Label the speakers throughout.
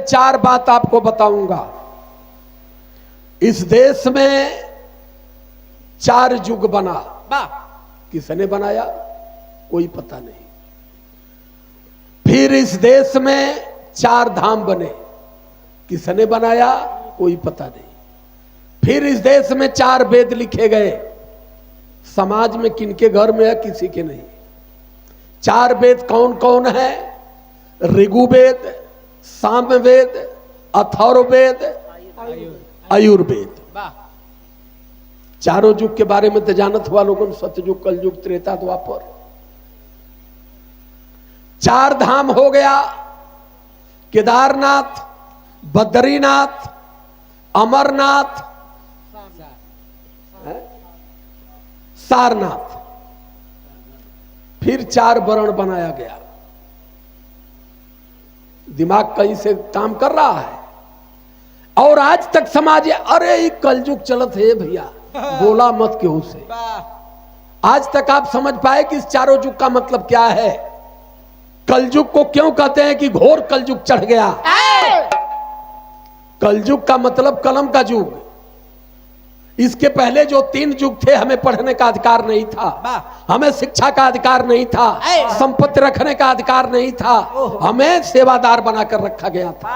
Speaker 1: चार बात आपको बताऊंगा। इस देश में चार युग बना, किसने बनाया कोई पता नहीं। फिर इस देश में चार धाम बने, किसने बनाया कोई पता नहीं। फिर इस देश में चार वेद लिखे गए, समाज में किनके घर में है किसी के नहीं। चार वेद कौन कौन है? ऋग्वेद, सामवेद, अथर्ववेद, आयुर्वेद। चारों युग के बारे में तो जानत हुआ लोगों, सतयुग, कलयुग, त्रेता, द्वापर। चार धाम हो गया, केदारनाथ, बद्रीनाथ, अमरनाथ, सारनाथ। फिर चार वर्ण बनाया गया। दिमाग कहीं से काम कर रहा है। और आज तक समाज अरे कलयुग चलत है भैया, बोला मत केहू से। आज तक आप समझ पाए कि इस चारों युग का मतलब क्या है? कलयुग को क्यों कहते हैं कि घोर कलयुग चढ़ गया? कलयुग का मतलब कलम का युग। इसके पहले जो तीन युग थे, हमें पढ़ने का अधिकार नहीं था, हमें शिक्षा का अधिकार नहीं था, संपत्ति रखने का अधिकार नहीं था, हमें सेवादार बनाकर रखा गया था।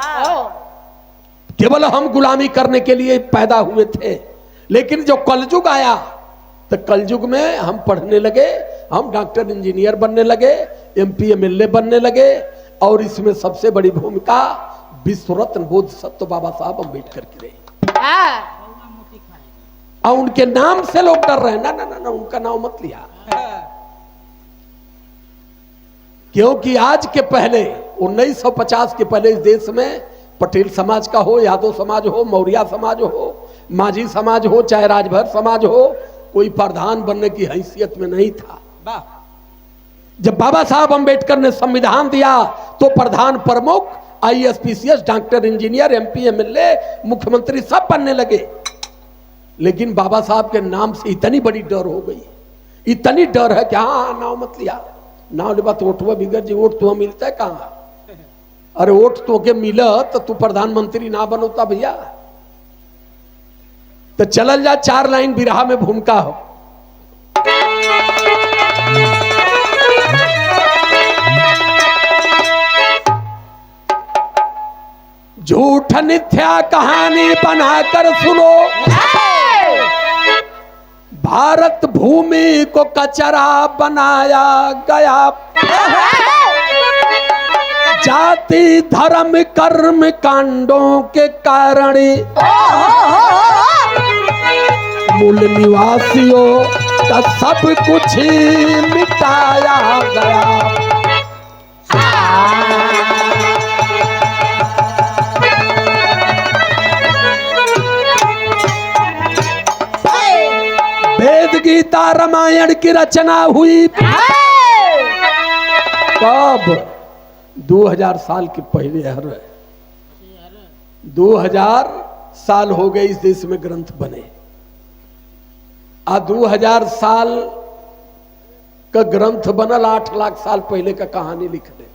Speaker 1: केवल हम गुलामी करने के लिए पैदा हुए थे। लेकिन जो कलयुग आया तो कलयुग में हम पढ़ने लगे, हम डॉक्टर इंजीनियर बनने लगे, MP MLA बनने लगे। और इसमें सबसे बड़ी भूमिका विश्व रत्न बोधिसत्व बाबा साहब अम्बेडकर की रही। और उनके नाम से लोग डर रहे हैं। ना ना ना ना, उनका नाम मत लिया। क्योंकि आज के पहले 1950 के पहले इस देश में पटेल समाज का हो, यादव समाज हो, मौर्य समाज हो, माझी समाज हो, चाहे राजभर समाज हो, कोई प्रधान बनने की हैसियत में नहीं था। जब बाबा साहब अम्बेडकर ने संविधान दिया तो प्रधान, प्रमुख, IAS PCS, doctor, engineer, MP MLA, मुख्यमंत्री सब बनने लगे। लेकिन बाबा साहब के नाम से इतनी बड़ी डर हो गई, इतनी डर है कि हाँ नाव मत लिया, नाव ले तो वोटवा बिगड़ जी, वोट तो मिलता है कहाँ? अरे वोट तो के मिला तो तू प्रधानमंत्री ना बनोता भैया। तो चलल जा, चार लाइन बिरहा में भूमिका हो। झूठ मिथ्या कहानी बनाकर सुनो, भारत भूमि को कचरा बनाया गया। जाति धर्म कर्म कांडों के कारण मूल निवासियों का सब कुछ ही मिटाया गया। वेद, गीता, रामायण की रचना हुई कब? 2000 साल के पहले। 2000 साल हो गए इस देश में ग्रंथ बने। 2000 साल का ग्रंथ बनल, 8 लाख साल पहले का कहानी लिख ले।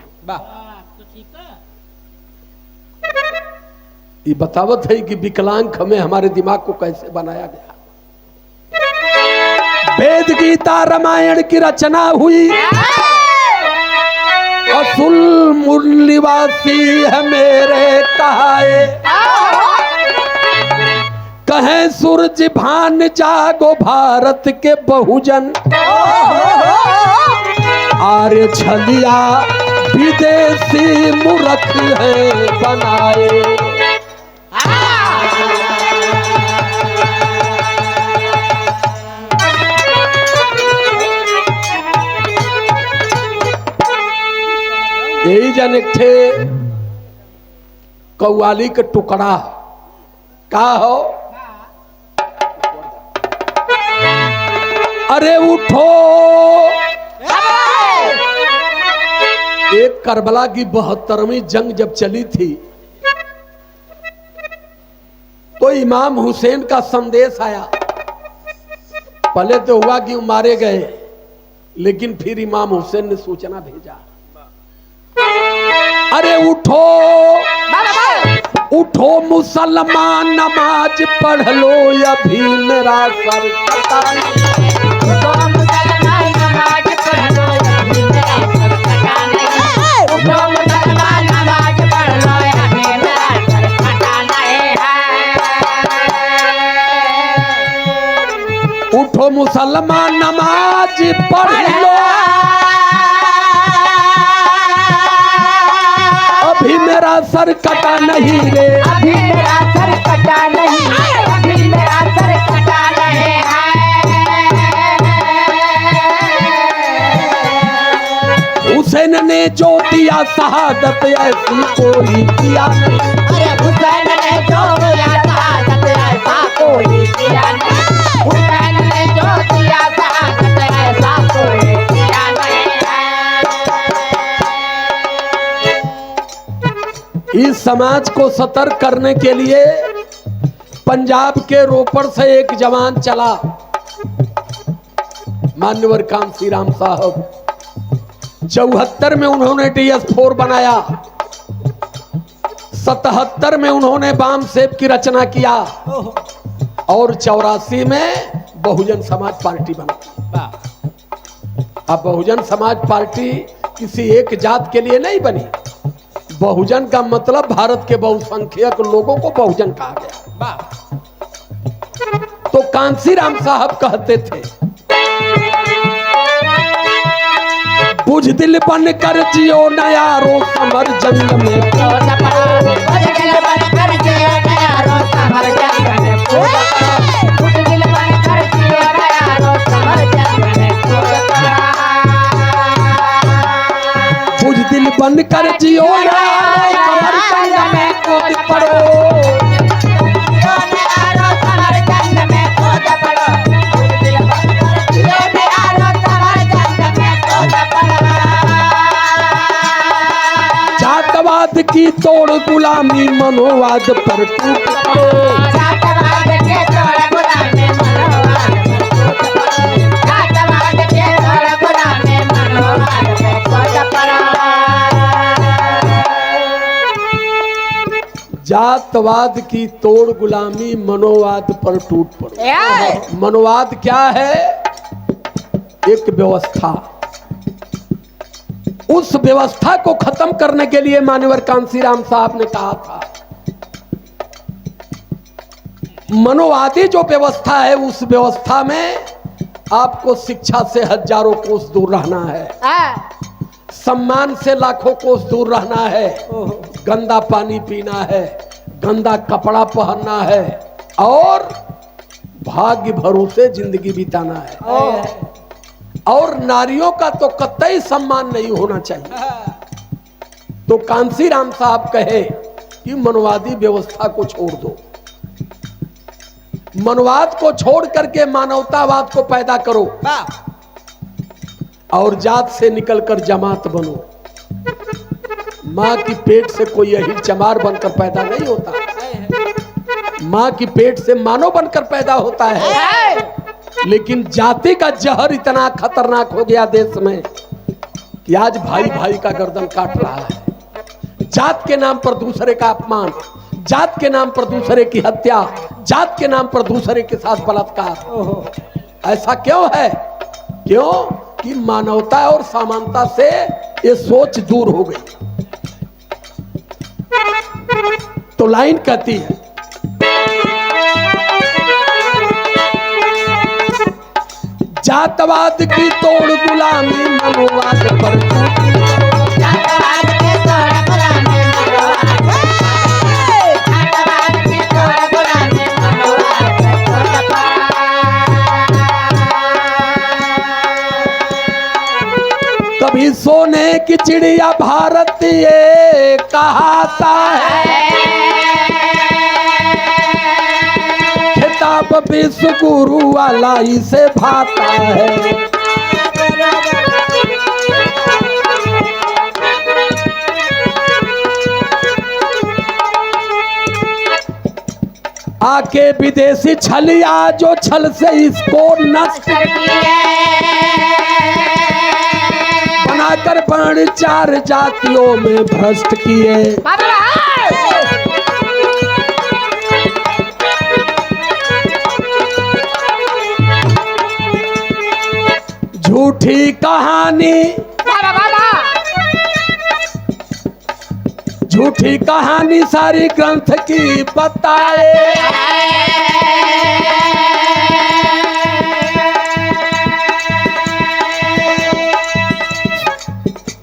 Speaker 1: ये बतावत है कि विकलांग हमें हमारे दिमाग को कैसे बनाया गया। वेद, गीता, रामायण की रचना हुई, असुल मूल निवासी है मेरे कहाए। कहे सूरज भान जागो भारत के बहुजन, आर्य छलिया विदेशी मूर्ख है बनाए। यही जन एक थे कव्वाली के टुकड़ा का हो। अरे उठो, एक करबला की 72वीं जंग जब चली थी तो इमाम हुसैन का संदेश आया। पहले तो हुआ कि मारे गए, लेकिन फिर इमाम हुसैन ने सूचना भेजा, अरे उठो मुसलमान नमाज पढ़ लो अभी मेरा सर कटा नहीं।
Speaker 2: उठो मुसलमान नमाज पढ़ लो अभी मेरा सर कटा नहीं। उठो मुसलमान नमाज पढ़ लो अभी मेरा सर कटा नहीं है।
Speaker 1: उठो मुसलमान नमाज पढ़ लो अभी मेरा सर कटा नहीं रे।
Speaker 2: अभी मेरा सर कटा नहीं, अभी मेरा सर कटा नहीं है।
Speaker 1: हुसैन ने जो दिया शहादत ऐसी कोई किया नहीं।
Speaker 2: अरे हुसैन ने जो दिया शहादत ऐसा कोई किया नहीं। हुसैन ने जो दिया शहादत ऐसा कोई किया नहीं है।
Speaker 1: इस समाज को सतर्क करने के लिए पंजाब के रोपड़ से एक जवान चला, मान्यवर कांसी राम साहब। 74 में उन्होंने DS4 बनाया, 77 में उन्होंने बाम सेब की रचना किया और 84 में बहुजन समाज पार्टी बना। अब बहुजन समाज पार्टी किसी एक जात के लिए नहीं बनी। बहुजन का मतलब भारत के बहुसंख्यक लोगों को बहुजन कहा गया। तो कांसी राम साहब कहते थे, बुझ दिल बन कर जियो नया रो समर जंग में।
Speaker 2: बुझ दिल बन कर जियो नया रो समर जंग में। बुझ दिल बन कर जियो नया रो समर जंग में।
Speaker 1: बुझ दिल बन कर जियो नया रो समर जंग में कूद पड़ो। जातवाद की तोड़ गुलामी मनोवाद पर टूट पड़ो।
Speaker 2: जातवाद के तोड़ गुलामी मनोवाद पर टूट पड़ो। जातवाद के तोड़ गुलामी मनोवाद पर टूट पड़ो।
Speaker 1: जातवाद की तोड़ गुलामी मनोवाद पर टूट पड़ो। मनोवाद क्या है? एक व्यवस्था। उस व्यवस्था को खत्म करने के लिए मान्यवर कांसी राम साहब ने कहा था, मनोवादी जो व्यवस्था है उस व्यवस्था में आपको शिक्षा से हजारों कोस दूर रहना है, सम्मान से लाखों कोस दूर रहना है, गंदा पानी पीना है, गंदा कपड़ा पहनना है और भाग्य भरोसे जिंदगी बिताना है। और नारियों का तो कतई सम्मान नहीं होना चाहिए। तो कांसी राम साहब कहे कि मनोवादी व्यवस्था को छोड़ दो, मनोवाद को छोड़ करके मानवतावाद को पैदा करो और जात से निकलकर जमात बनो। माँ की पेट से कोई यही चमार बनकर पैदा नहीं होता, माँ की पेट से मानव बनकर पैदा होता है। लेकिन जाति का जहर इतना खतरनाक हो गया देश में कि आज भाई भाई का गर्दन काट रहा है। जात के नाम पर दूसरे का अपमान, जात के नाम पर दूसरे की हत्या, जात के नाम पर दूसरे के साथ बलात्कार। ऐसा क्यों है? क्यों कि मानवता और समानता से ये सोच दूर हो गई। तो लाइन कहती है, जातवाद की तोड़ गुलामी मनोवाद पर टूटी पड़ो।
Speaker 2: जातवाद के तोड़ गुलामी मनोवाद जातवाद के तोड़ गुलामी मनोवाद पर टूट पड़ो।
Speaker 1: कभी सोने की चिड़िया भारत ये कहता है, खिताब विश्व गुरु वाला इसे भाता है। आके विदेशी छलिया जो छल से इसको नष्ट बनाकर बण चार जातियों में भ्रष्ट किए। झूठी कहानी,
Speaker 2: बाबा बाबा
Speaker 1: झूठी कहानी सारी ग्रंथ की बताए।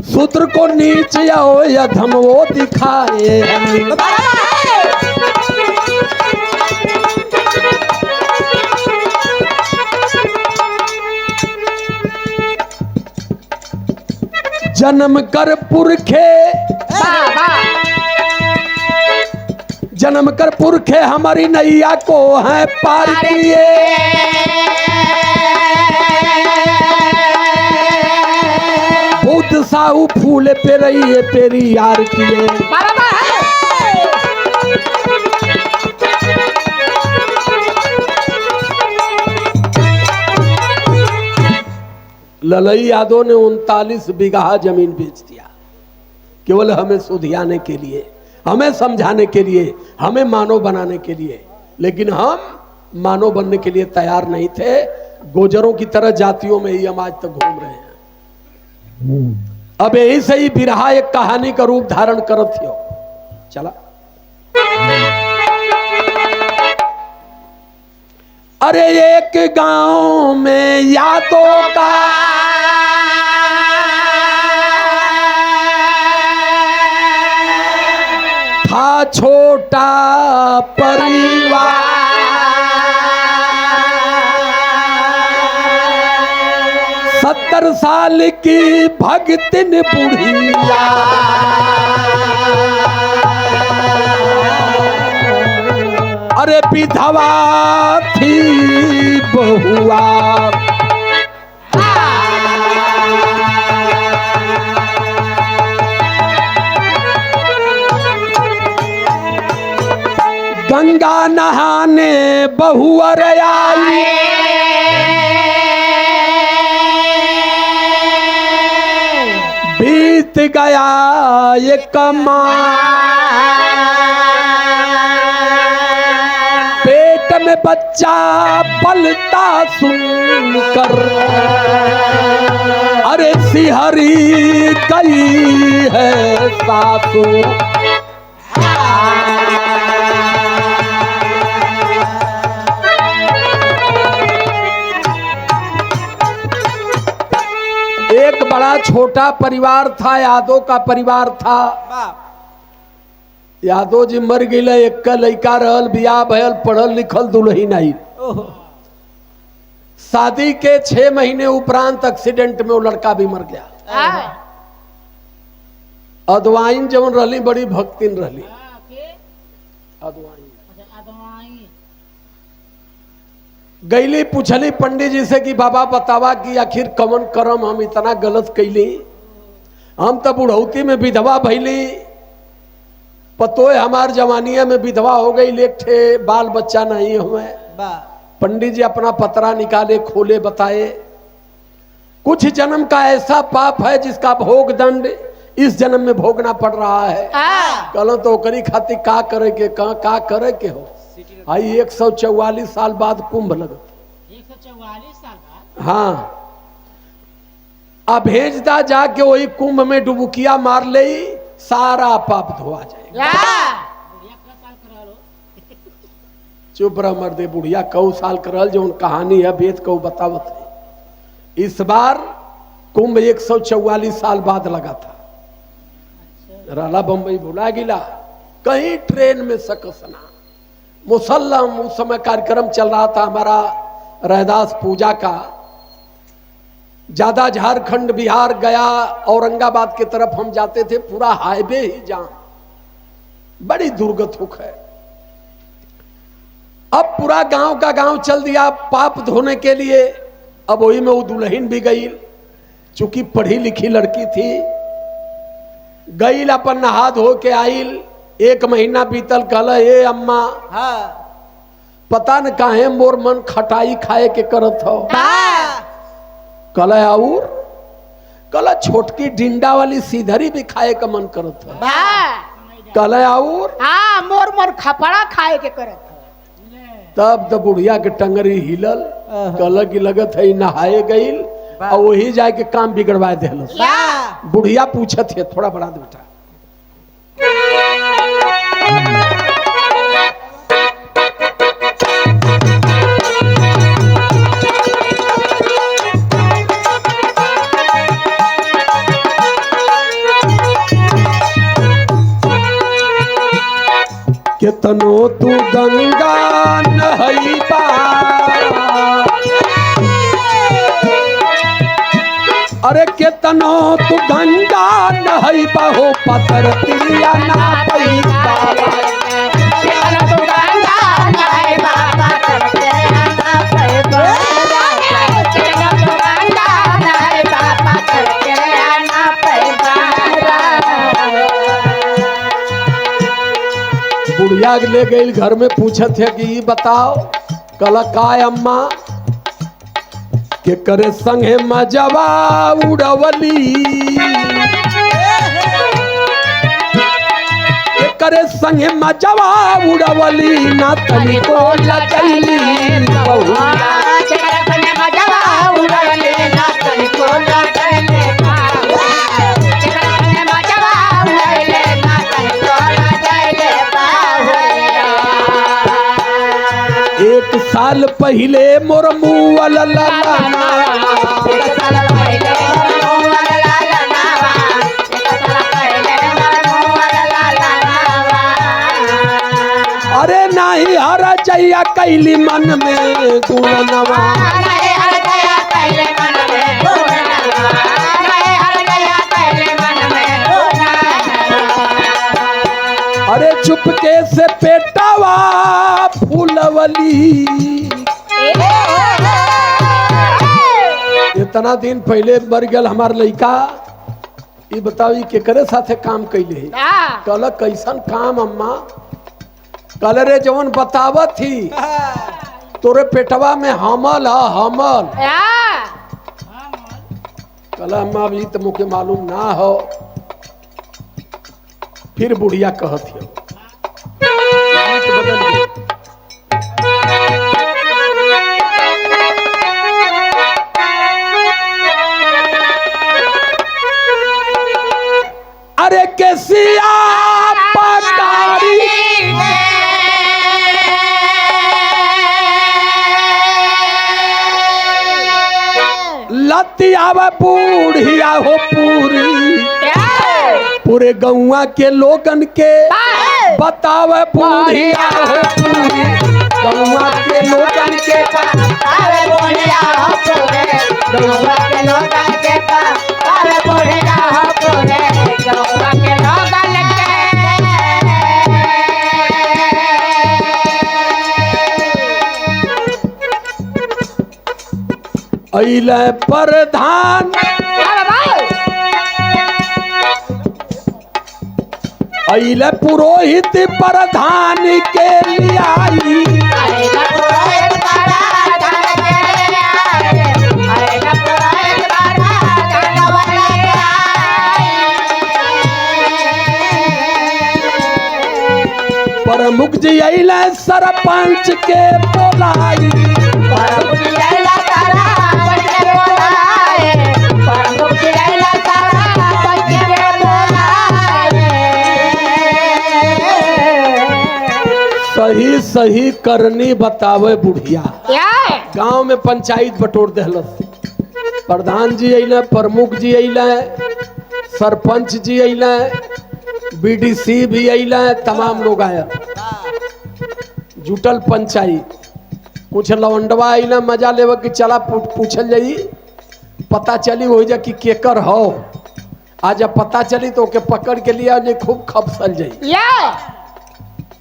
Speaker 1: शूद्र को नीच या धम वो दिखाए। जन्म कर पुरखे,
Speaker 2: बाबा
Speaker 1: जन्म कर पुरखे हमारी नैया को है पार किए। बुद्ध साहू फूल पे रही है पेरी यार किए।
Speaker 2: बाबा
Speaker 1: ललई यादव ने 39 बीघा जमीन बेच दिया केवल हमें सुधियाने के लिए, हमें समझाने के लिए, हमें मानव बनाने के लिए। लेकिन हम मानव बनने के लिए तैयार नहीं थे। गोजरों की तरह जातियों में ही हम आज तक घूम रहे हैं। अब यही से ही बिरहा एक कहानी का रूप धारण करत हो। चला अरे एक गांव में यादों का था छोटा परिवार। 70 साल की भगतिन बुढ़िया, अरे विधवा थी बहुआ। गंगा नहाने बहुअर आई, बीत गया ये कमा। पेट में बच्चा पलता सुनकर, अरे सिहरी गई है सासू। एक बड़ा छोटा परिवार था, यादव का परिवार था। यादव जी मर गए, एक लड़का रहल, बियाह भयल, पढ़ल लिखल दुल्हन आई। शादी के 6 महीने उपरांत एक्सीडेंट में वो लड़का भी मर गया। अदवाइन जवन रहली बड़ी भक्तिन रहली। अदवाइन गईली पूछली पंडित जी से कि बाबा बतावा कि आखिर कवन करम हम इतना गलत कैली। हम तो बुढ़ौती में विधवा भैली, पतोय हमार जवानिया में विधवा हो गई, लेठे बाल बच्चा नहीं हमें। पंडित जी अपना पतरा निकाले, खोले, बताए कुछ जन्म का ऐसा पाप है जिसका भोग दंड इस जन्म में भोगना पड़ रहा है। कल तो करी खातिर का करे के का करे के हो। आई 144 साल बाद कुंभ लगत।
Speaker 2: 144 साल बाद?
Speaker 1: हाँ, अब भेजदा जाके वही कुंभ में डुबुकिया मार ले, सारा पाप धोआ जाएगा। चुप रह मर्दे, बुढ़िया कौ साल करल जो कहानी है वेद कौ बतावत है। इस बार कुंभ 144 साल बाद लगा था। राला बम्बई भुला गिला, कहीं ट्रेन में सकसना मुसल्लम। उस समय कार्यक्रम चल रहा था हमारा रैदास पूजा का। ज्यादा झारखंड, बिहार, गया, औरंगाबाद की तरफ हम जाते थे, पूरा हाईवे ही जाम, बड़ी दुर्गत हुक है। अब पूरा गांव का गांव चल दिया पाप धोने के लिए। अब वही में वो दुल्हन भी गई, चूंकि पढ़ी लिखी लड़की थी। गईल अपन नहा धो के आईल। 1 महीना बीतल, कहल ए अम्मा, पता न काहे मोर मन खटाई खाए के करत हो। कहल और कहल छोटकी डिंडा वाली सीधरी भी खाए का मन करत हो। कहल और
Speaker 2: हाँ, मोर मोर खपड़ा खाए के करत हो।
Speaker 1: तब तो बुढ़िया के टंगरी हिलल। कहल की लगत है नहाए गईल और वही जाए के काम बिगड़वा देहलस। बुढ़िया पूछत है, थोड़ा बड़ा दे बेटा। केतनो तू गंगा नहैबा, अरे केतनो तू गंगा नहैबा हो पत्थर तिरिया ना पैबा। बुढ़िया ले गई घर में, पूछत है कि ये बताओ कल काय अम्मा के करे संगे मजवा उड़वली, के करे संगे मजवा उड़वली ना तनी को लचैली बहु। एक साल पहले मोर मुँह अरे नाही हर जैया कैली मन में गुणनवा, अरे चुपके से पेटावा फूलवली। इतना दिन पहले मर गल हमार लड़का, ये बताओ केकरे साथे काम कैले है? कल कैसन काम अम्मा? कल रे जवन बतावत थी तोरे पेटवा में हमल है हमल। कल अम्मा अभी तो मुझे मालूम ना हो। फिर बुढ़िया कहत है बदल गई। अरे कैसिया पटारी लतियावा बूढ़िया हो पूरी, पूरे गौवा के लोगन के बतावे बूढ़िया हो पूरी, गौवा के लोगन के बतावे बूढ़िया हो पूरे, गौवा के लोगन के बतावे बूढ़िया हो पूरे, गौवा के लोगन के। अइले प्रधान अइले पुरोहित प्रधान के लियाई, प्रमुख जी अइले सरपंच के बोलाई, सही सही करनी बतावे बुढ़िया। गांव में पंचायत बटोर देहलस, प्रधान जी अइले, प्रमुख जी अइले, सरपंच जी अइले, बीडीसी भी अइले, तमाम लोग आए जुटल पंचायत। कुछ लवंडवा अइले मजा लेवे कि चला पूछल जाई, पता चली हो जा कि केकर हो। आज जब पता चली तो ओके पकड़ के लिया जे खूब खपसल जाई।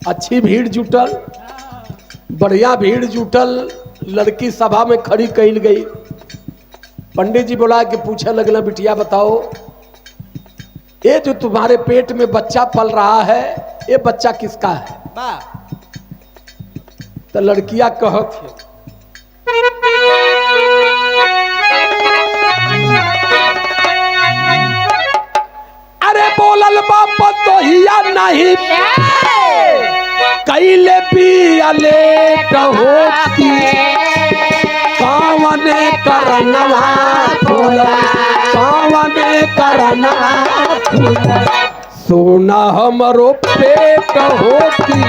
Speaker 1: अच्छी भीड़ जुटल, बढ़िया भीड़ जुटल, लड़की सभा में खड़ी कैल गई। पंडित जी बोला कि पूछे लगला, बिटिया बताओ ये जो तुम्हारे पेट में बच्चा पल रहा है ये बच्चा किसका है? तो लड़कियां कहत है अरे बोलल बाप तो हिया नहीं कैले पियले होती कावने करनवा फूल पावन करनवा फूल सोना हमरो पेट होती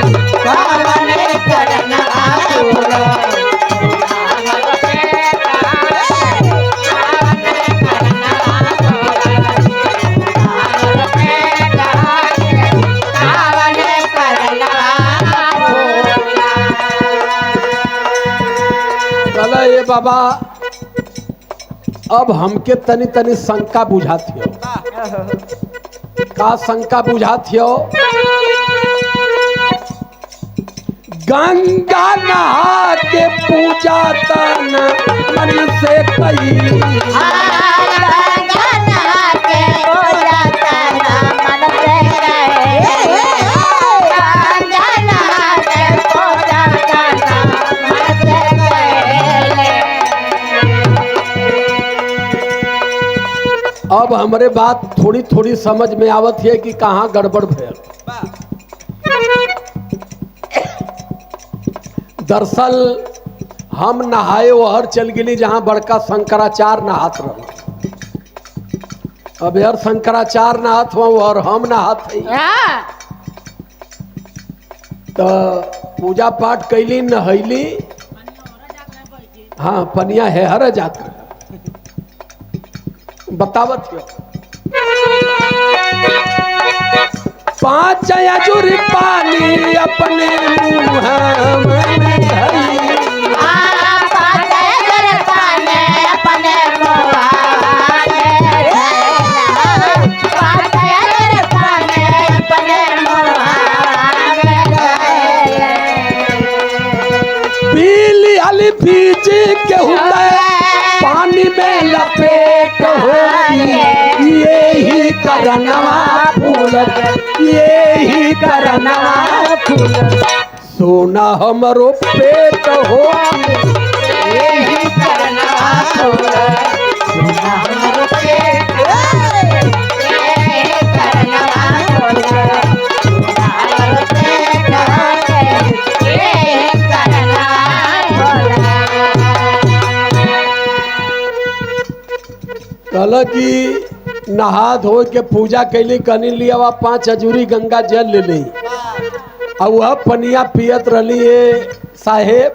Speaker 2: पावन करनवा फूल
Speaker 1: चलो ये बाबा अब हमके तनी तनी शंका बुझाती हो का शंका बुझाती हो गंगा नहा के पूजा तन मन से कई अब हमरे बात थोड़ी थोड़ी समझ में आवत है कि कहाँ गड़बड़ भयल। दरअसल हम नहाए वहर चल गई जहाँ बड़का शंकराचार्य नहात रह। अब यार शंकराचार्य नहात हुआ और हम नहात हई तो पूजा पाठ कैली नहैली। हाँ पनिया है हर जात रहे बतावत हो 5 अजूरी पानी अपने मुँह में धरी पीली अली भीजी के हुए पानी में लपेट होगी यही करनवा फूल यही करनवा फूल सोना हमरो पेट होगी
Speaker 2: यही करनवा फूल सोना हमरो पेट यही करनवा फूल सोना हमरो पेट यही करनवा फूल
Speaker 1: कहल कि नहा धो के पूजा कैली कनी लिया 5 अजूरी गंगा जल ले ली और वह पनिया पियत रही है साहेब।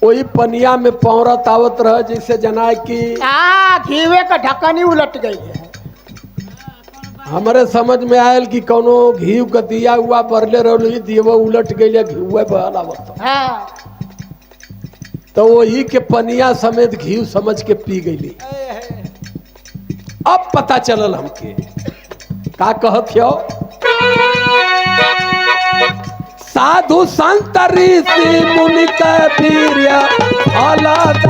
Speaker 1: वही पनिया में पौरत आवत रह जैसे जना कि
Speaker 3: घीवे का ढक्कन ही उलट गई है।
Speaker 1: हमारे समझ में आयल कि कोनो घी का दिया हुआ बरले रही दिया उलट गई घी बहल आवत तो वही के पनिया समेत घी समझ के पी गई। अब पता चलल हमके का कहत हो साधु संत ऋषि मुनि के वीर्य फलदायक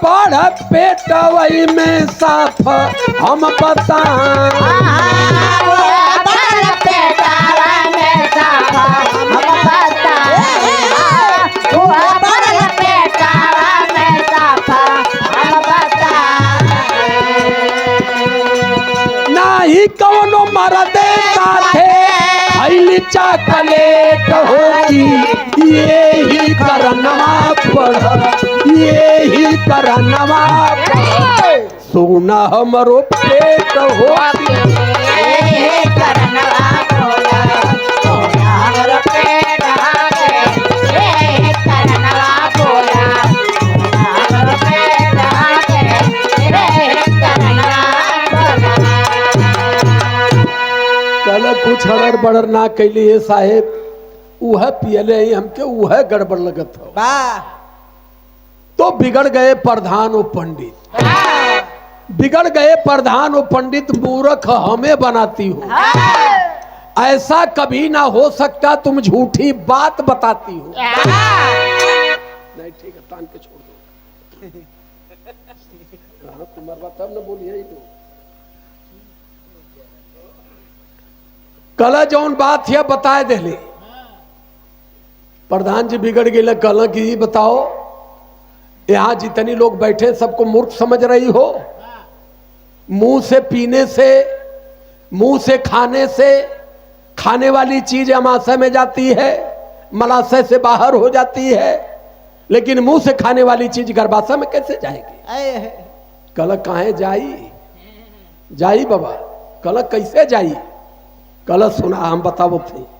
Speaker 1: बढ़त पेट वही में साफ हम बताएं नाही कौनो मरदे साथे हईली चॉकलेट होगी यही करनवा पड़ यही करनवा सोना हमरो पेट होगी
Speaker 2: यही करनवा फूल सोना हमरो पेट यही करनवा फूल सोना हमरो पेट यही करनवा
Speaker 1: कल कुछ हड़र बड़र ना कैली है साहेब वह पियले ही हमके वह गड़बड़ लगत हो तो बिगड़ गए प्रधान और पंडित बिगड़ गए प्रधान और पंडित मूर्ख हमें बनाती हो ऐसा कभी ना हो सकता तुम झूठी बात बताती हो नहीं ठीक है तान के छोड़ दो तुम्हारी बात तब न बोली है तो कल जौन बात है बताए देले प्रधान जी बिगड़ गए कल की बताओ यहां जितनी लोग बैठे सबको मूर्ख समझ रही हो? मुंह से पीने से, मुंह से खाने से, खाने वाली चीज अमाशय में जाती है, मलाशय से बाहर हो जाती है, लेकिन मुंह से खाने वाली चीज गर्भाशय में कैसे जाएगी? कल कहाँ जाई? जाई बाबा, कल कैसे जाई? कल सुना हम बताओ थे।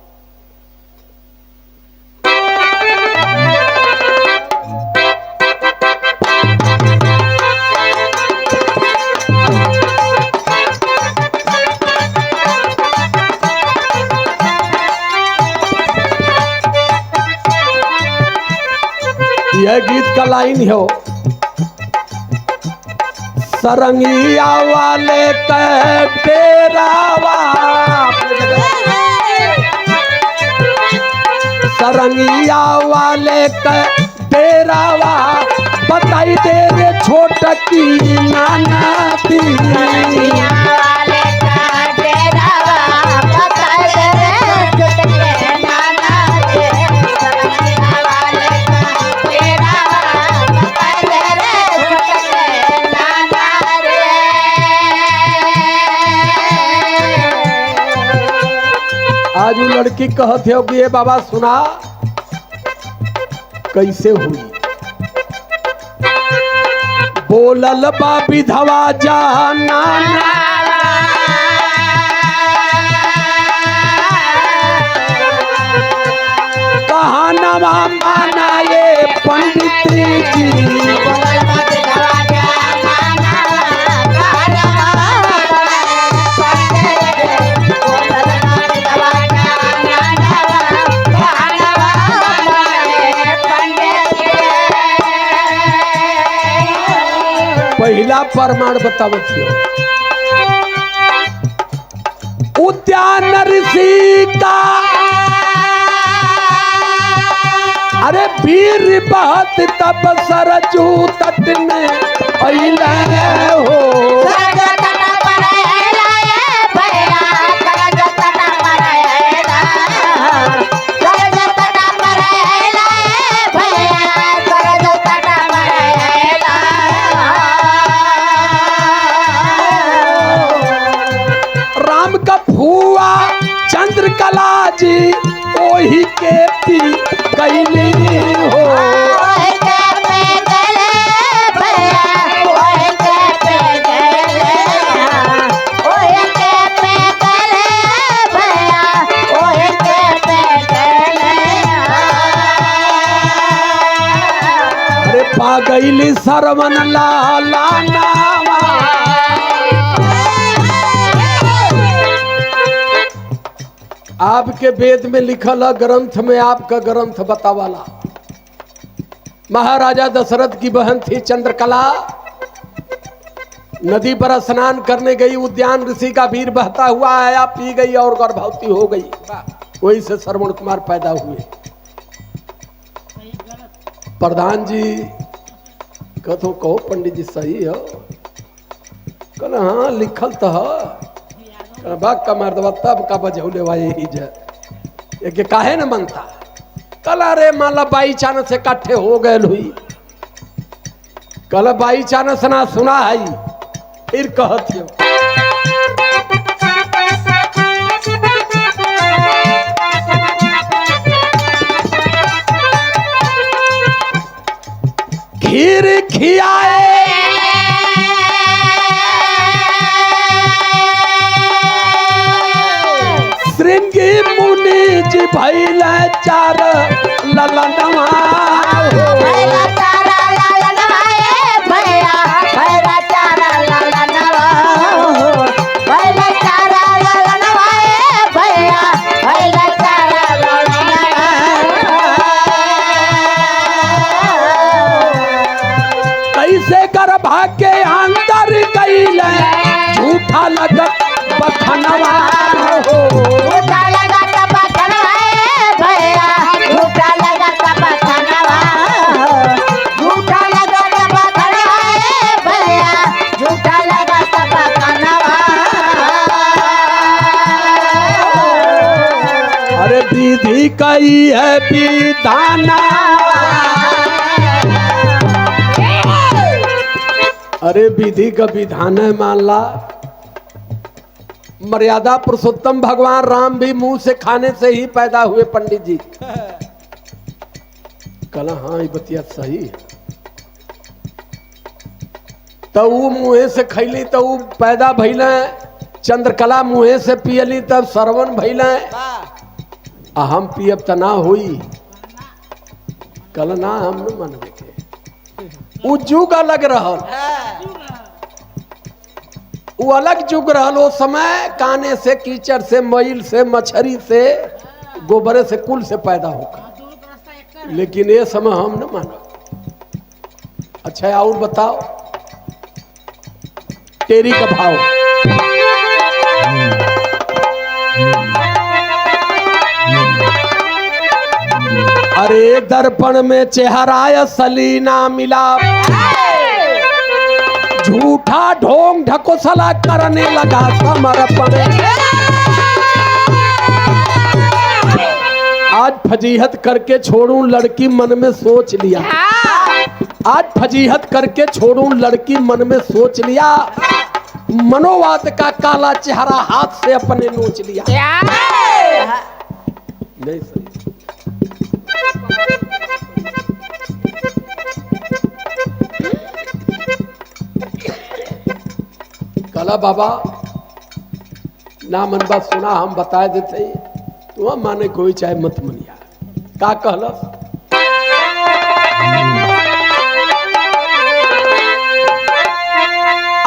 Speaker 1: यह गीत का लाइन हो, सरंगिया वाले के डेरावा, सरंगिया वाले के डेरावा, बताई दे रे छोटकी नाना दी। आज वो लड़की कहते हो कि ये बाबा सुना कैसे हुई? बोलल बा विधवा जाना, कहानवा माना ये पंडित जी। पहला प्रमाण बतावत हो, उद्यान ऋषि का अरे वीर बहत तब सरजू तट में अइले हो। चंद्रकला जी ओही के पी कैली हो। अरे पा गईली सरवन लाला नावा। आपके वेद में लिखल है, ग्रंथ में आपका ग्रंथ बतावाला। महाराजा दशरथ की बहन थी चंद्रकला, नदी पर स्नान करने गई, उद्यान ऋषि का वीर बहता हुआ आया, पी गई और गर्भवती हो गई। वहीं से श्रवण कुमार पैदा हुए। प्रधान जी कहो कहो पंडित जी सही हो? कल हाँ लिखल तो है, बाग का मर्दवा तब का बजौले वाले ही जे काहे न मनता। कल अरे माला बाई चानस से इकट्ठे हो गए हुई, कल बाई चानस ना सुना है, फिर कहती हो खीर खियाए श्रृंगी मुनि जी भैल चार ललनवा। कैसे गर्भा के अंदर गईल झूठा लगत बखनवा हो। अरे विधि कई है विधाना, अरे विधि का विधान है, मान ला मर्यादा पुरुषोत्तम भगवान राम भी मुंह से खाने से ही पैदा हुए पंडित जी। कला हाँ ये बतिया सही है। तो वो मुँहे से खैली तो वो पैदा भैले, चंद्रकला मुँहे से पियली तब श्रवण भैले, हम पियब त ना हुई। कल ना हम न मनबे के उ जुग अलग रहल, वो अलग जुग रहल। वो समय काने से, कीचड़ से, मैल से, मछरी से, गोबरे से, कुल से पैदा होकर। लेकिन ये समय हम न मानो। अच्छा और बताओ तेरी का भाव। अरे दर्पण में चेहरा असली ना मिला, झूठा ढोंग ढकोसला करने लगा समर्पण। आज फजीहत करके छोड़ूं लड़की मन में सोच लिया, आज फजीहत करके छोड़ूं लड़की मन में सोच लिया, मनोवाद का काला चेहरा हाथ से अपने नोच लिया। नहीं सही। कला बाबा ना मन बात सुना, हम बता देते तुम माने कोई चाहे मत मनिया। का कहलस?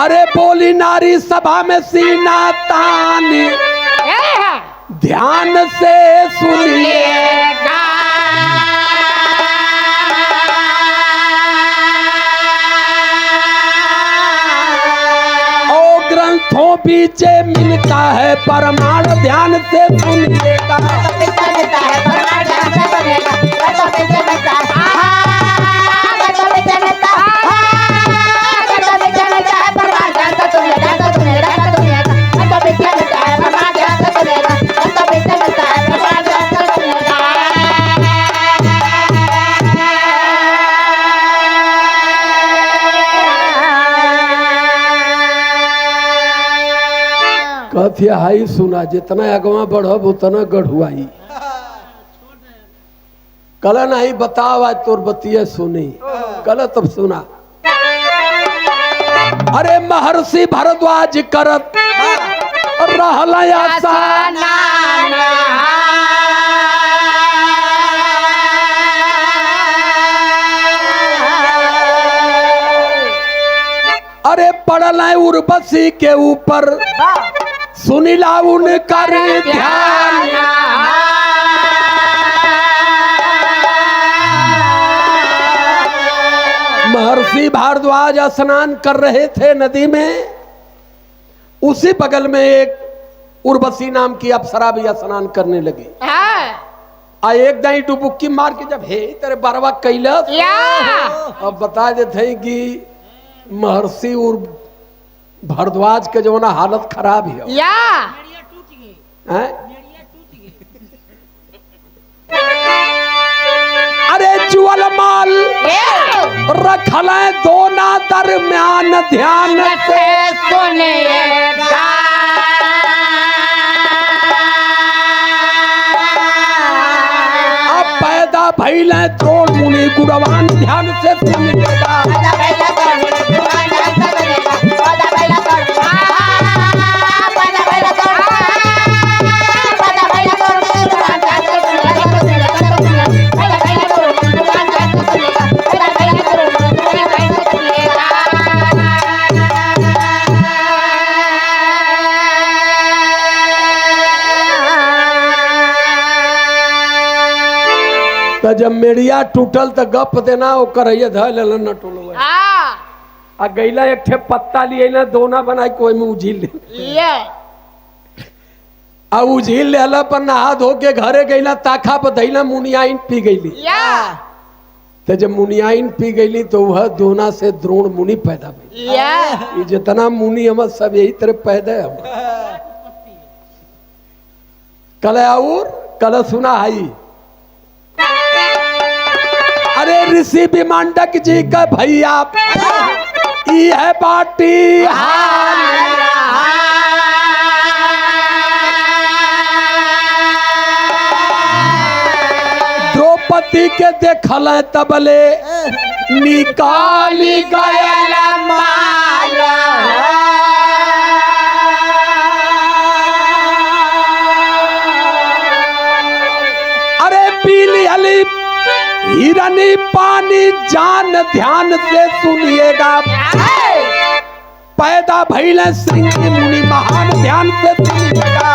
Speaker 1: अरे बोली नारी सभा में सीना तान, ध्यान से सुनिएगा। ओ ग्रंथों पीछे मिलता है प्रमाण, ध्यान से सुनिएगा। कहती हाई सुना, जितना अगवा बढ़ब उतना गढ़ुआई। कल नहीं बताओ आज तोर बतिया सुनी। कल तब सुना। अरे महर्षि भरद्वाज करत रहला आसान, अरे पड़ल है उर्वशी के ऊपर, सुनिला उनका ध्यान। महर्षि भारद्वाज स्नान कर रहे थे नदी में, उसी बगल में एक उर्वशी नाम की अप्सरा भी स्नान करने लगी। आ एक दाई डुबुक्की मार के जब हे तेरे बरवा कैलस, अब बता देते कि महर्षि और भारद्वाज के जो ना हालत खराब है। अरे जुअल माल रखल है दोना दरम्यान, ध्यान से सुनिएगा। अब पैदा भइल है द्रोण मुनि गुणवान, ध्यान से सुनिएगा। तो जब मेड़िया टूटल तो गप देना ओकर धल न टूल। आ गैला एक ठे पत्ता लिए ना दोना बनाई कोई में उझिल ले, आ उझिल लेला पर नहा धो के घरे गैला ताखा पर धैला मुनियाइन पी गईली। तो जब मुनियाइन पी गईली तो वह दोना से द्रोण मुनि पैदा भइल। ये जितना मुनि हम सब यही तरह पैदा है। कल और कल सुना है। अरे ऋषि विमांडक जी का भैया ई है बाटी द्रौपदी के देखल तबले निकाली गयल अरे पीली हली हिरनी पानी जान ध्यान से सुनिएगा पैदा भइल श्रृंगी मुनि महान ध्यान से सुनिएगा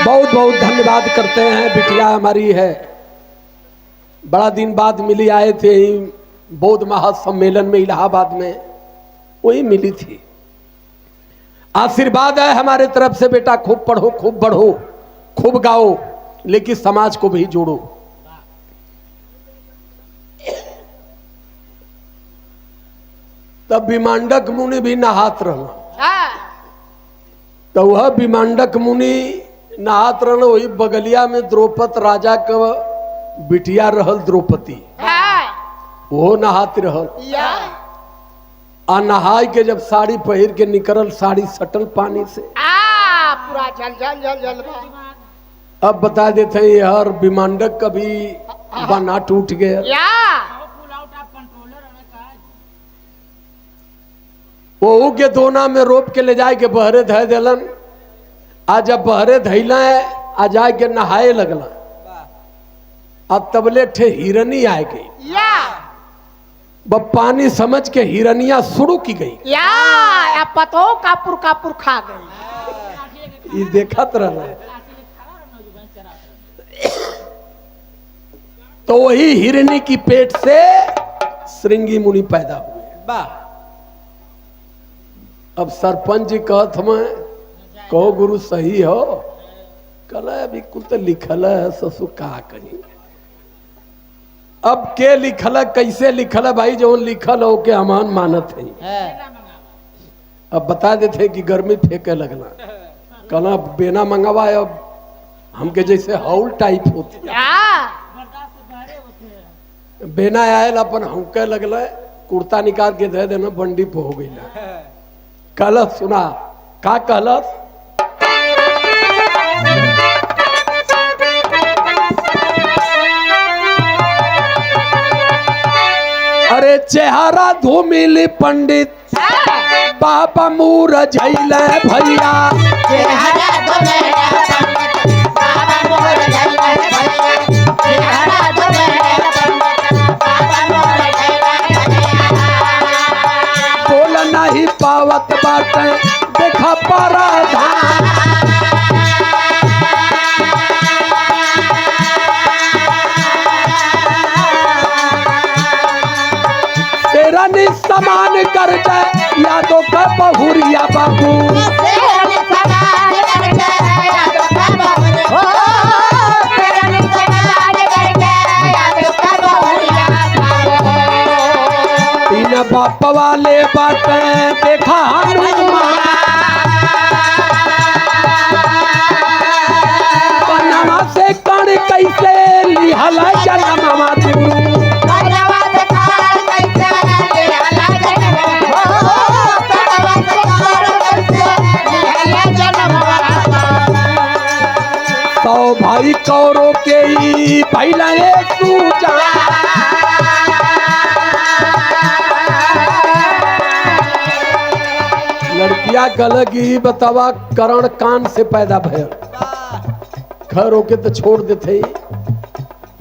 Speaker 1: बहुत बहुत धन्यवाद करते हैं। बिटिया हमारी है, बड़ा दिन बाद मिली, आए थे बौद्ध महासम्मेलन में इलाहाबाद में, वही मिली थी। आशीर्वाद है हमारे तरफ से, बेटा खूब पढ़ो, खूब बढ़ो, खूब गाओ, लेकिन समाज को भी जोड़ो। तब विमांडक मुनि भी नहात रहना, तो वह विमांडक मुनि नहात रहना, वही बगलिया में द्रौपद राजा का बिटिया रहल द्रौपदी, वो नहात रहल। आ नहाय के जब साड़ी पहिर के निकलल, साड़ी सटल पानी से,
Speaker 3: पूरा जल जल जल जल
Speaker 1: अब बता देते हैं यार विमांडक का भी बना टूट गया। वो के दोना में रोप के ले जाए के बहरे धय दिलन। आज जब बहरे धैला है, आ जाए के नहाए लगला, अब तबले ठे हिरनी आए गई, बब पानी समझ के हिरनिया शुरू की गई,
Speaker 3: या पतो कापुर कापुर खा गई।
Speaker 1: ये देखत रहना। तो वही हिरनी की पेट से श्रृंगी मुनि पैदा हुए। अब सरपंच जी कहत मैं कहो गुरु सही हो, कल अभी कुल तो लिखल है ससु का कहीं। अब के लिखल है, कैसे लिखल है भाई, जो लिखल हो के अमान मानत है। अब बता देते कि गर्मी फेंके लगना, कहना बेना मंगवा, अब हमके जैसे हौल टाइप होती है, बेना आयल अपन हमके लगल, कुर्ता निकाल के दे देना, बंडी पे हो गई। कहलस सुना का कहलस, अरे चेहरा धूमिल पंडित बाबा मूर झैल भैया, बोल नहीं पावत बाटे देखा पराधान, शेरनी समान कर जाए यादों का बहुरिया बाबू, इन बाप वाले बातें देखा हनुमान, पनमा से कण कैसे लिहल जन्मवा तू, तो भाई कौरों के ही पहला सूचा, लड़किया गलगी बतावा करण कान से पैदा भयल, घर होके तो छोड़ देते।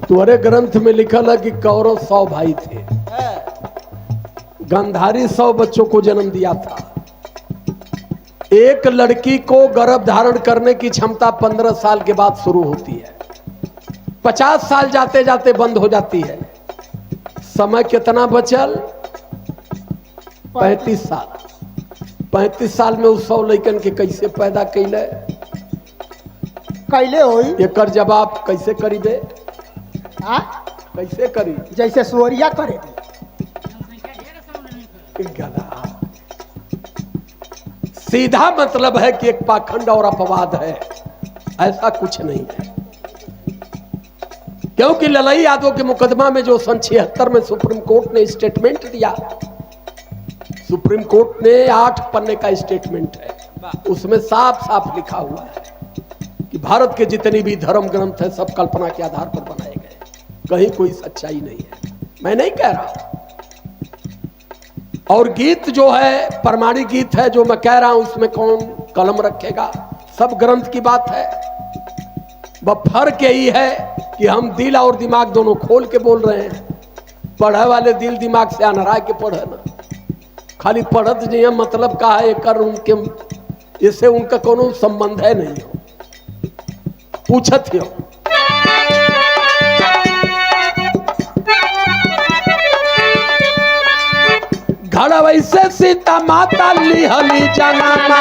Speaker 1: तुम्हारे ग्रंथ में लिखल है कि कौरव 100 भाई थे, गंधारी 100 बच्चों को जन्म दिया था। एक लड़की को गर्भ धारण करने की क्षमता 15 साल के बाद शुरू होती है, 50 साल जाते जाते बंद हो जाती है। समय कितना बचल? 35 साल। 35 साल में उस 100 लड़कन के कैसे पैदा कैले?
Speaker 3: कैले होई
Speaker 1: एकर जवाब कैसे करी बे?
Speaker 3: हाँ
Speaker 1: कैसे करी?
Speaker 3: जैसे सुअरिया करे
Speaker 1: गधा। सीधा मतलब है कि एक पाखंड और अपवाद है, ऐसा कुछ नहीं है। क्योंकि ललई यादव के मुकदमा में जो सन 76 में सुप्रीम कोर्ट ने स्टेटमेंट दिया, सुप्रीम कोर्ट ने 8 पन्ने का स्टेटमेंट है, उसमें साफ साफ लिखा हुआ है कि भारत के जितने भी धर्म ग्रंथ है सब कल्पना के आधार पर बनाए गए, कहीं कोई सच्चाई नहीं है। मैं नहीं कह रहा। और गीत जो है प्रमाणिक गीत है, जो मैं कह रहा हूं उसमें कौन कलम रखेगा, सब ग्रंथ की बात है। वह फर्क यही है कि हम दिल और दिमाग दोनों खोल के बोल रहे हैं। पढ़े वाले दिल दिमाग से अनहरा के पढ़े ना, खाली पढ़त जी मतलब का है कर उनके, इससे उनका कोनो संबंध है नहीं हो, पूछत हो। घर वैसे सीता माता लिहली जनाना,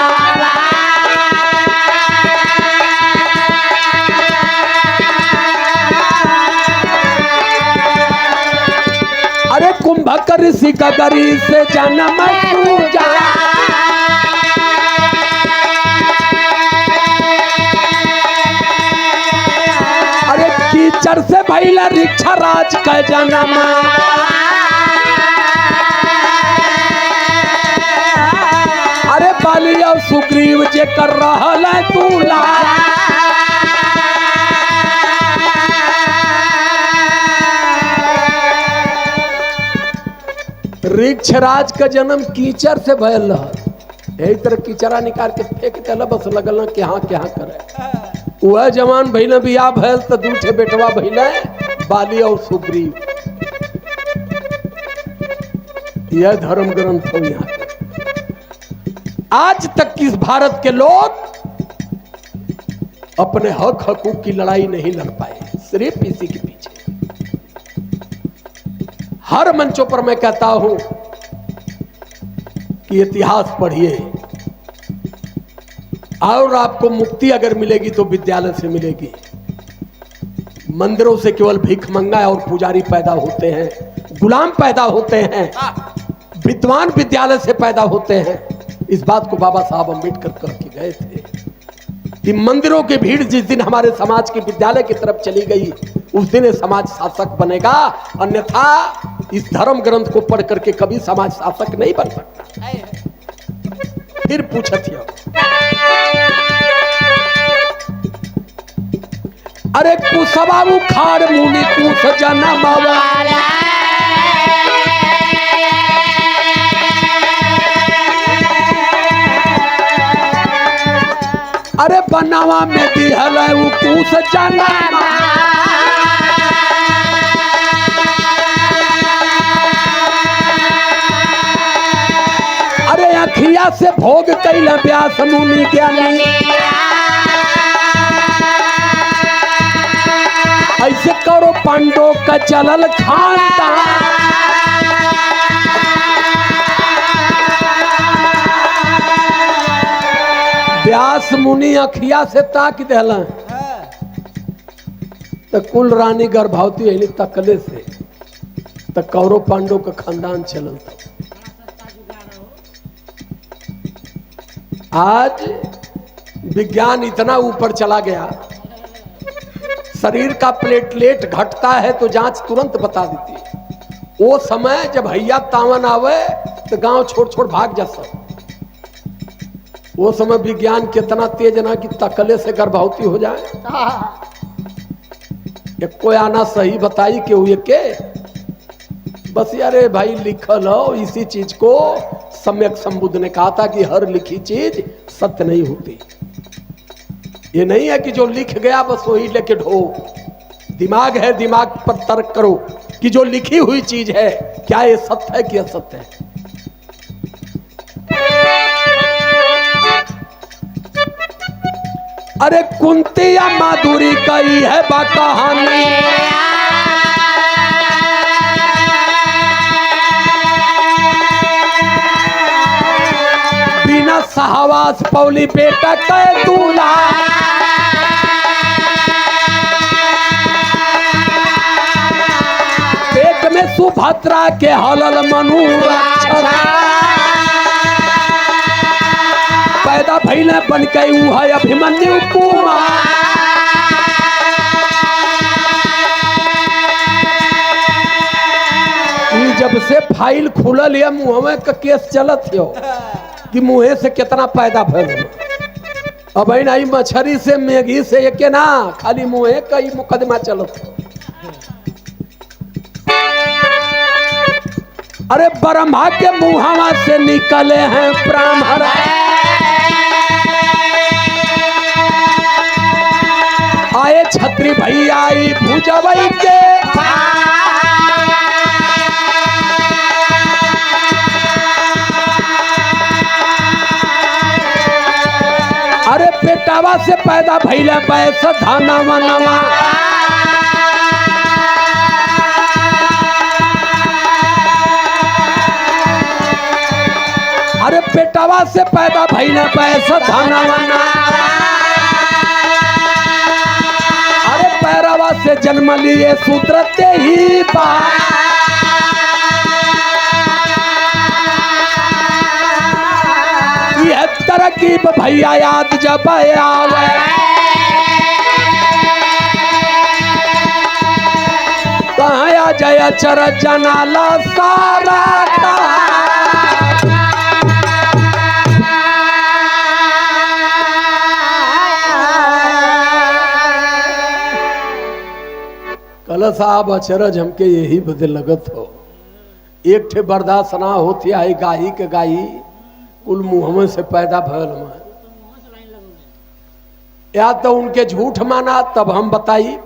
Speaker 1: अरे कुंभक ऋषि गगरी से जन्म पूजा, अरे कीचड़ से भैला रिक्षा राज का जन्म, अरे बाली और सुग्रीव जे कर रहल है तूला, रिक्षराज का जन्म कीचड़ से भयल रहा। यही तरह कीचड़ा निकाल के फेंक दिला, बस लगल कि हाँ क्या करे। वह जवान भैल बियाह भैल तो दूठे बेटवा भैल बाली और सुग्रीव। यह धर्म ग्रंथ हो यहाँ के। आज तक इस भारत के लोग अपने हक हकूक की लड़ाई नहीं लड़ पाए, सिर्फ इसी के पीछे। हर मंचों पर मैं कहता हूं कि इतिहास पढ़िए, और आपको मुक्ति अगर मिलेगी तो विद्यालय से मिलेगी। मंदिरों से केवल भीख मंगा और पुजारी पैदा होते हैं, गुलाम पैदा होते हैं, विद्वान विद्यालय से पैदा होते हैं। इस बात को बाबा साहब अम्बेडकर कह के गए थे कि मंदिरों की भीड़ जिस दिन हमारे समाज के विद्यालय की तरफ चली गई, उस दिन ये समाज शासक बनेगा, अन्यथा इस धर्म ग्रंथ को पढ़ करके कभी समाज शासक नहीं बन सकता। फिर पूछत हो, अरे कुसबा उखाड़ मुनि कुस जन्म वाला, अरे बनावा में दिहल उ कुस जन्म, अरे अखिया से भोग कैल व्यास मुनि ज्ञानी, ऐसे करो पांडो का चलल खानदान। व्यास मुनि अखिया से ताक दिल तो कुल रानी गर्भवती है तकले से, तो कौरव पांडव का खानदान चलल था। आज विज्ञान इतना ऊपर चला गया, शरीर का प्लेटलेट घटता है तो जांच तुरंत बता देती है। वो समय जब हैया तावन आवे तो गांव छोड़ छोड़ भाग जा सब। वो समय विज्ञान कितना तेज ना कि तकले से गर्भवती हो जाए। एक कोई आना सही बताई कि हुए के बस यारे भाई लिखल हो, इसी चीज को सम्यक संबुद्ध ने कहा था कि हर लिखी चीज सत्य नहीं होती। ये नहीं है कि जो लिख गया बस वही लेके ढो। दिमाग है, दिमाग पर तर्क करो कि जो लिखी हुई चीज है क्या ये सत्य है कि असत्य है। अरे कुंती या माधुरी कही है बा कहानी, बिना सहवास पौली बेटा कह दूल्हा, में सुभद्रा के हलल मनु पैदा भइले बन के ऊ है अभिमन्यु कुमार। जब से फाइल खुलल है मुँह का केस चलत हो कि मुँहे से कितना पैदा भइल। अब आई मछरी से मेघी से एक ना खाली मुँहे का ही मुकदमा चलत हो। अरे ब्रह्मा के मुहावा से निकले हैं ब्राह्मण आए छत्री भैया आई भुजवई के अरे बेटावा से पैदा भैला पैसा धाना वनवा अरे बेटावा से पैदा भैला पैसा धाना वना अरे पैरावा से जन्म लिए सूत्रते ही बा यह तरकीब भैया याद जब आवे कहाँ जय चर जनाला सारा का कल साहब अचरज हमके यही बदे लगत हो एक ठे बर्दाश्त ना होती आई गाही के गाही कुल मुँह से पैदा भयल में या तो उनके झूठ माना तब हम बताई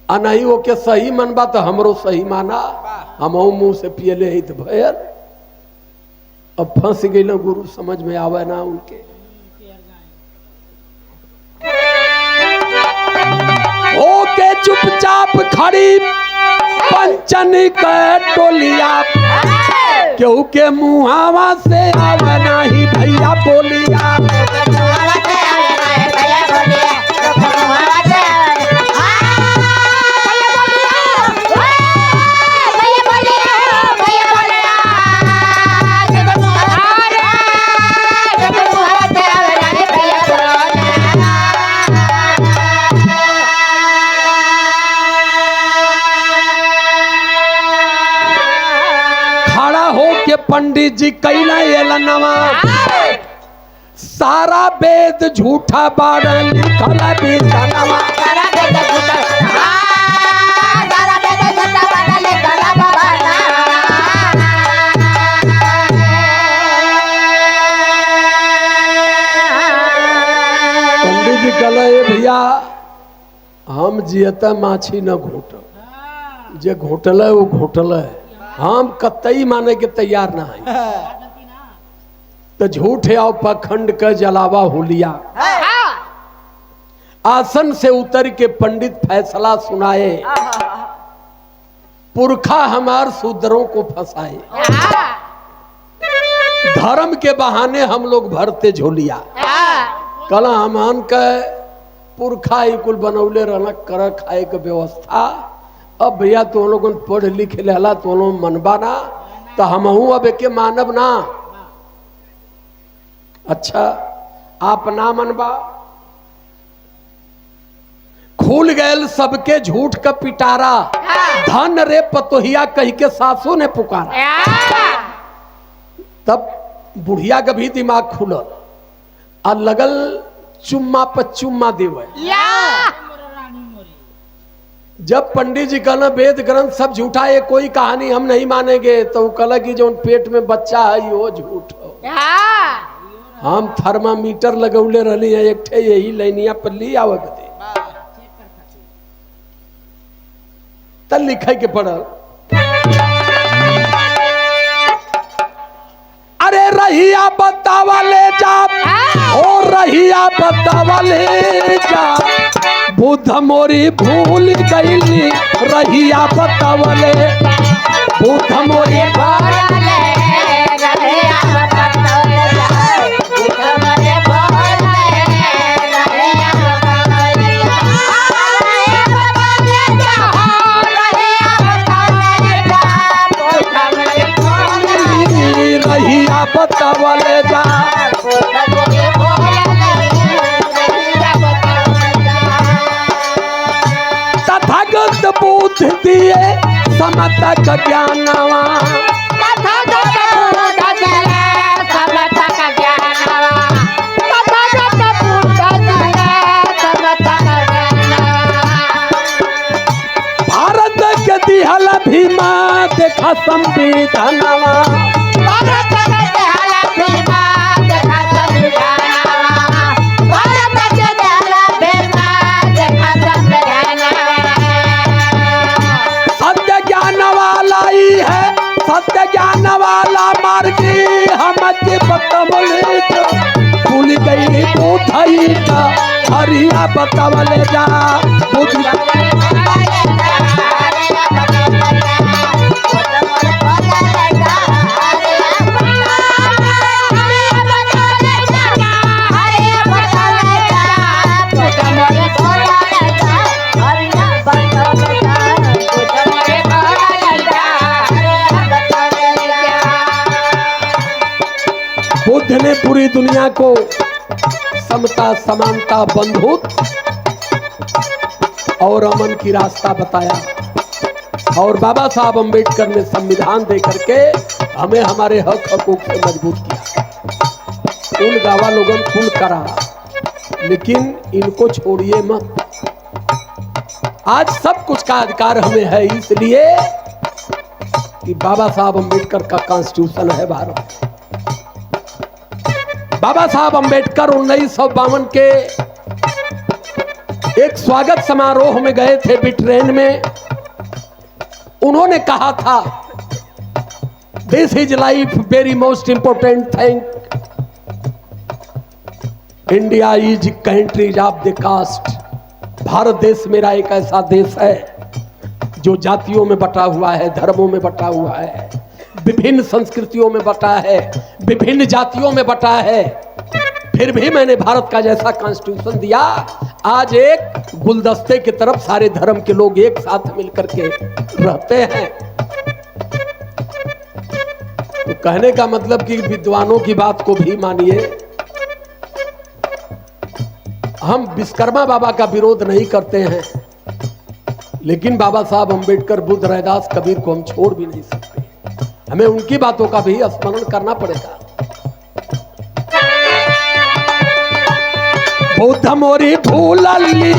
Speaker 1: आ नहीं ओके सही मनबा तो हमरो सही माना हम मुंह से पियले ही तो भयल। अब फंस गई ना गुरु समझ में आवे ना उनके ओके चुपचाप खड़ी पंचनी के टोलिया क्यों के मुहावा से आवे नहीं भैया बोलिया पंडित जी कैला एलनवा सारा वेद झूठा बाड़ लिखल बीतनवा पंडित जी कहले भैया हम जियता माछी न घोट जे घोटल वो घोटल है हम कतई माने के तैयार ना है तो झूठे और पखंड का जलावा हुलिया आसन से उतर के पंडित फैसला सुनाए पुरखा हमार शूद्रों को फंसाए धर्म के बहाने हम लोग भरते झोलिया कला हमान का पुरखा ही कुल बनौले रहना कर खाए के व्यवस्था। अब भैया तो लोगन पढ़ लिख लेला तो लोग मनबा ना तो हमहू अब एक मानब ना। अच्छा आप ना मनबा खुल गए सबके झूठ का पिटारा धन रे पतोहिया कही के सासों ने पुकारा। तब बुढ़िया का भी दिमाग खुलल और लगल चुम्मा पर चुम्मा देवे। जब पंडित जी कहना वेद ग्रंथ सब झूठा है कोई कहानी हम नहीं मानेंगे तो वो कहला कि जो पेट में बच्चा है वो झूठ हो। हम थर्मामीटर लगौले रही है एक ठे यही लाइनिया पर ली आवक दे तल लिखे के पड़ल अरे रहिया बतावा ले जा ओ रहिया बतावा ले जा बुद्ध मोरी भूल गईली रहिया बतावले बुद्ध मोरी बतावले जा। तथागत बुद्ध दिए समतक ज्ञानवा। भारत के दिहल भीमा देखा संविधानवा। सत्य ज्ञान वाला ही है, सत्य ज्ञान वाला मार्गी हम के बतवले जा। भूल गई बुद्धई का हरिया बतवले जा। बुद्ध ने पूरी दुनिया को समता, समानता, बंधुत्व और अमन की रास्ता बताया। और बाबा साहब अम्बेडकर ने संविधान दे करके हमें हमारे हक हकूक से मजबूत किया। उन गावा लोगन कुल करा, लेकिन इनको छोड़िए मत। आज सब कुछ का अधिकार हमें है, इसलिए कि बाबा साहब अम्बेडकर का कॉन्स्टिट्यूशन है भारत। बाबा साहब अम्बेडकर 1952 के एक स्वागत समारोह में गए थे ब्रिटेन में। उन्होंने कहा था, this is life very most important thing, India is country of the caste. Bharat देश मेरा एक ऐसा देश है जो जातियों में बटा हुआ है, धर्मों में बटा हुआ है, विभिन्न संस्कृतियों में बटा है, विभिन्न जातियों में बटा है। फिर भी मैंने भारत का जैसा कॉन्स्टिट्यूशन दिया। आज एक गुलदस्ते की तरफ सारे धर्म के लोग एक साथ मिलकर के रहते हैं। तो कहने का मतलब कि विद्वानों की बात को भी मानिए। हम विश्वकर्मा बाबा का विरोध नहीं करते हैं, लेकिन बाबा साहब अम्बेडकर, बुद्ध, रैदास, कबीर को हम छोड़ भी नहीं सकते। हमें उनकी बातों का भी स्मरण करना पड़ेगा। बुद्ध मोरी भूलली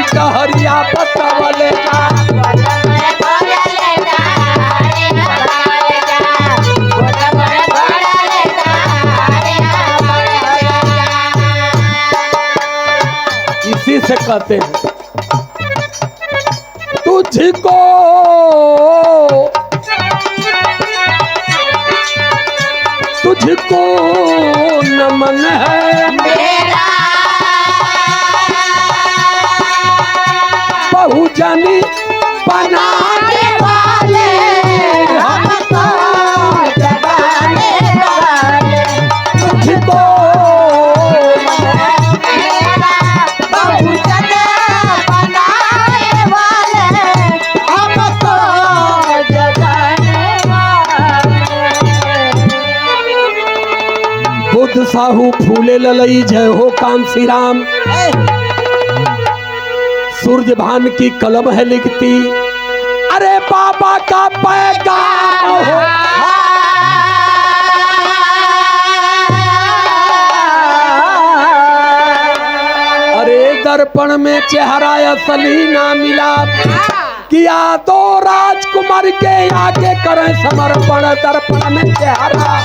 Speaker 1: डहरिया बतावले जा। इसी से कहते हैं तुझको तुझको नमन है
Speaker 2: मेरा
Speaker 1: बहुजनी बनाने वाले
Speaker 2: हमको जगाने वाले
Speaker 1: तुझको
Speaker 2: मेरा बहुजन बनाने वाले हमको जगाने वाले।
Speaker 1: बुद्ध साहू फूले ललई जय हो कांसी राम। सूरज भान की कलम है लिखती, अरे बाबा का पैगाम हो। अरे दर्पण में चेहरा असली ना मिला, किया तो राजकुमार के आगे करें समर्पण। दर्पण में चेहरा